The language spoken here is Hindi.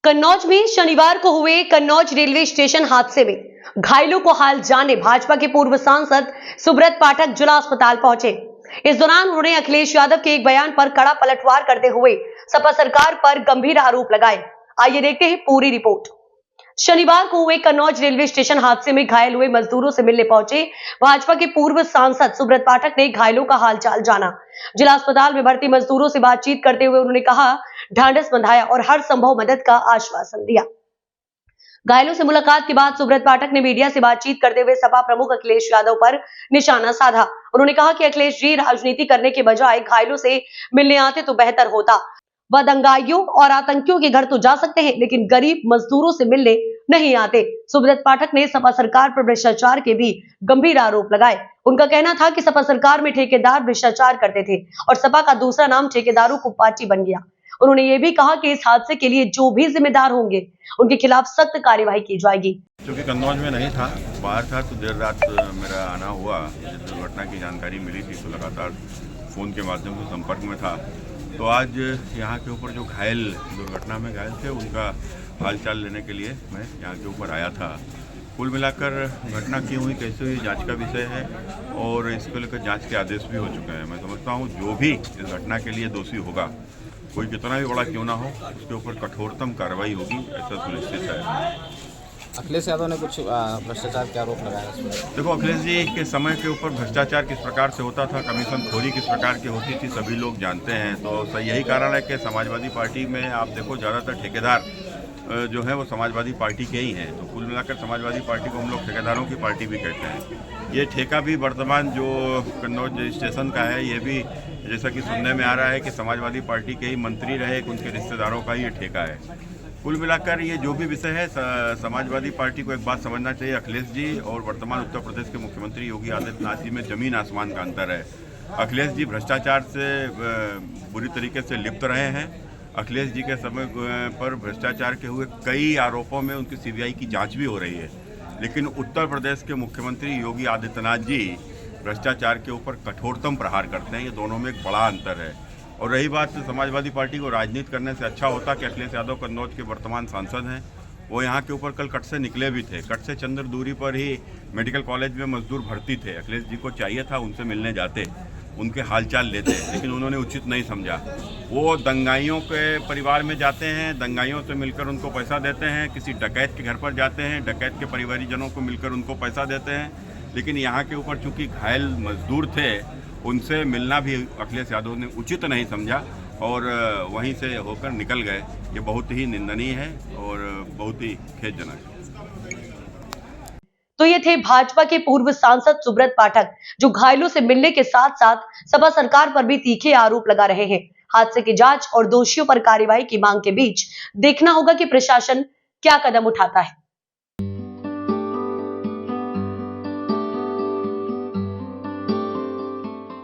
कन्नौज में शनिवार को हुए कन्नौज रेलवे स्टेशन हादसे में घायलों को हाल जानने भाजपा के पूर्व सांसद सुब्रत पाठक जिला अस्पताल पहुंचे। इस दौरान उन्होंने अखिलेश यादव के एक बयान पर कड़ा पलटवार करते हुए सपा सरकार पर गंभीर आरोप लगाए। आइए देखते हैं पूरी रिपोर्ट। शनिवार को हुए कन्नौज रेलवे स्टेशन हादसे में घायल हुए मजदूरों से मिलने पहुंचे भाजपा के पूर्व सांसद सुब्रत पाठक ने घायलों का हालचाल जाना। जिला अस्पताल में भर्ती मजदूरों से बातचीत करते हुए उन्होंने कहा, ढांढस बंधाया और हर संभव मदद का आश्वासन दिया। घायलों से मुलाकात के बाद सुब्रत पाठक ने मीडिया से बातचीत करते हुए सपा प्रमुख अखिलेश यादव पर निशाना साधा। उन्होंने कहा कि अखिलेश जी राजनीति करने के बजाय घायलों से मिलने आते तो बेहतर होता। वह दंगाइयों और आतंकियों के घर तो जा सकते हैं, लेकिन गरीब मजदूरों से मिलने नहीं आते। सुब्रत पाठक ने सपा सरकार पर भ्रष्टाचार के भी गंभीर आरोप लगाए। उनका कहना था कि सपा सरकार में ठेकेदार भ्रष्टाचार करते थे और सपा का दूसरा नाम ठेकेदारों को पार्टी बन गया। उन्होंने ये भी कहा कि इस हादसे के लिए जो भी जिम्मेदार होंगे उनके खिलाफ सख्त कार्यवाही की जाएगी। क्योंकि कन्नौज में नहीं था, बाहर था, तो देर रात मेरा आना हुआ। दुर्घटना की जानकारी मिली थी तो लगातार फोन के माध्यम से संपर्क में था। तो आज यहाँ के ऊपर जो घायल दुर्घटना में घायल थे उनका हालचाल लेने के लिए मैं यहाँ के ऊपर आया था। कुल मिलाकर घटना क्यों हुई, कैसे हुई, जांच का विषय है और इसको लेकर जांच के आदेश भी हो चुके हैं। मैं समझता हूँ जो भी इस घटना के लिए दोषी होगा, कोई कितना भी बड़ा क्यों ना हो, उसके ऊपर कठोरतम कार्रवाई होगी, ऐसा सुनिश्चित है। अखिलेश यादव ने कुछ भ्रष्टाचार के आरोप लगाया इसमें। देखो, अखिलेश जी के समय के ऊपर भ्रष्टाचार किस प्रकार से होता था, कमीशन खोरी किस प्रकार की होती थी, सभी लोग जानते हैं। तो यही कारण है कि समाजवादी पार्टी में आप देखो ज़्यादातर ठेकेदार जो है वो समाजवादी पार्टी के ही हैं। तो कुल मिलाकर समाजवादी पार्टी को हम लोग ठेकेदारों की पार्टी भी कहते हैं। ये ठेका भी वर्तमान जो कन्नौज स्टेशन का है, ये भी जैसा कि सुनने में आ रहा है कि समाजवादी पार्टी के ही मंत्री रहे, उनके रिश्तेदारों का ही ये ठेका है। कुल मिलाकर ये जो भी विषय है, समाजवादी पार्टी को एक बात समझना चाहिए, अखिलेश जी और वर्तमान उत्तर प्रदेश के मुख्यमंत्री योगी आदित्यनाथ जी में जमीन आसमान का अंतर है। अखिलेश जी भ्रष्टाचार से बुरी तरीके से लिप्त रहे हैं। अखिलेश जी के समय पर भ्रष्टाचार के हुए कई आरोपों में उनकी सीबीआई की जांच भी हो रही है, लेकिन उत्तर प्रदेश के मुख्यमंत्री योगी आदित्यनाथ जी भ्रष्टाचार के ऊपर कठोरतम प्रहार करते हैं। ये दोनों में एक बड़ा अंतर है। और रही बात समाजवादी पार्टी को राजनीति करने से अच्छा होता कि अखिलेश यादव कन्नौज के वर्तमान सांसद हैं, वो यहाँ के ऊपर कल कट से निकले भी थे। कट से चंद्र दूरी पर ही मेडिकल कॉलेज में मजदूर भर्ती थे। अखिलेश जी को चाहिए था उनसे मिलने जाते, उनके हालचाल लेते, लेकिन उन्होंने उचित नहीं समझा। वो दंगाइयों के परिवार में जाते हैं, दंगाइयों से मिलकर उनको पैसा देते हैं, किसी डकैत के घर पर जाते हैं, डकैत के परिवारीजनों को मिलकर उनको पैसा देते हैं। लेकिन यहाँ के ऊपर चूंकि घायल मजदूर थे, उनसे मिलना भी अखिलेश यादव ने उचित नहीं समझा और वहीं से होकर निकल गए। ये बहुत ही निंदनीय है और बहुत ही खेदजनक है। तो ये थे भाजपा के पूर्व सांसद सुब्रत पाठक, जो घायलों से मिलने के साथ साथ सपा सरकार पर भी तीखे आरोप लगा रहे हैं। हादसे की जांच और दोषियों पर कार्रवाई की मांग के बीच देखना होगा कि प्रशासन क्या कदम उठाता है।